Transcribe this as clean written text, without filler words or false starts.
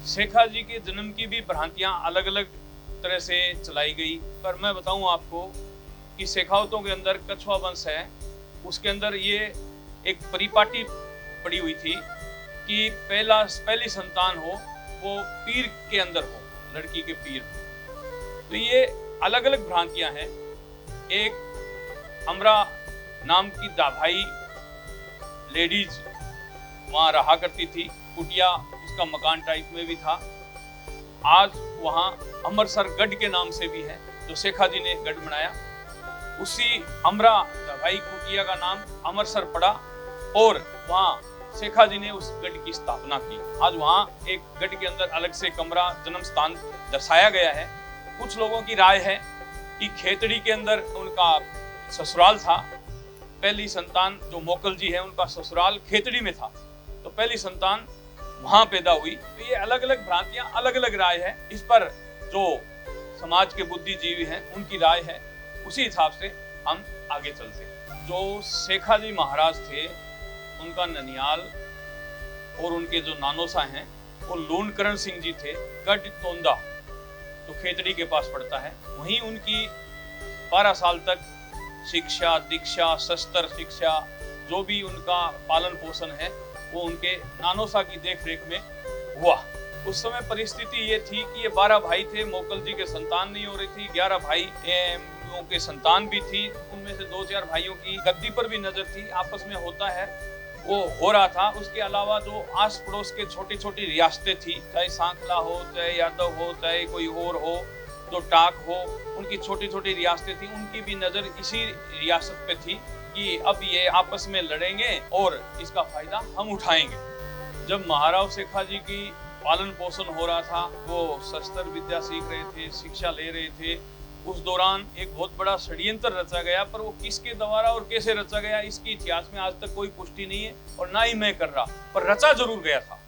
शेखा जी के जन्म की भी भ्रांतियां अलग अलग तरह से चलाई गई, पर मैं बताऊं आपको कि शेखावतों के अंदर कछुआ वंश है, उसके अंदर ये एक परिपाटी पड़ी हुई थी कि पहली संतान हो वो पीर के अंदर हो, लड़की के पीर। तो ये अलग अलग भ्रांतियां हैं। एक अमरा नाम की दाभाई लेडीज वहां रहा करती थी, कुटिया उसका मकान टाइप में भी था। आज वहां अमरसर गढ़ के नाम से भी है, जो शेखा जी ने गढ़ बनाया। उसी अमरा दाभाई कुटिया का नाम अमरसर पड़ा और वहां शेखा जी ने उस गढ़ की स्थापना की। आज वहां एक गढ़ के अंदर अलग से कमरा जन्म स्थान दर्शाया गया है। कुछ लोगों की राय है कि खेतड़ी के अंदर उनका ससुराल था। पहली संतान जो मोकल जी है उनका ससुराल खेतड़ी में था, तो पहली संतान वहां पैदा हुई। तो ये अलग अलग भ्रांतियां, अलग अलग राय है। इस पर जो समाज के बुद्धिजीवी हैं उनकी राय है, उसी हिसाब से हम आगे चलते हैं। जो शेखा जी महाराज थे उनका ननियाल और उनके जो नानोसा हैं वो लूणकरण सिंह जी थे। गढ़ तोंदा तो खेतड़ी के पास पड़ता है, वहीं उनकी 12 साल तक शिक्षा, दीक्षा, शस्त्र शिक्षा, जो भी उनका पालन पोषण है वो उनके नानोसा की देखरेख में हुआ। उस समय परिस्थिति ये थी कि ये 12 भाई थे, मोकल जी के संतान नहीं हो रही थी। 11 भाई के संतान भी थी, उनमें से 2-4 भाइयों की गद्दी पर भी नजर थी। आपस में होता है वो हो रहा था। उसके अलावा जो आस पड़ोस के छोटी छोटी रियासतें थी, चाहे सांखला हो, चाहे यादव हो, चाहे कोई और हो, जो टाक हो, उनकी छोटी छोटी रियासतें थी, उनकी भी नजर इसी रियासत पे थी कि अब ये आपस में लड़ेंगे और इसका फायदा हम उठाएंगे। जब महाराव शेखा जी की पालन पोषण हो रहा था, वो शस्त्र विद्या सीख रहे थे, शिक्षा ले रहे थे, उस दौरान एक बहुत बड़ा षड्यंत्र रचा गया। पर वो किसके द्वारा और कैसे रचा गया इसकी इतिहास में आज तक कोई पुष्टि नहीं है और ना ही मैं कर रहा, पर रचा जरूर गया था।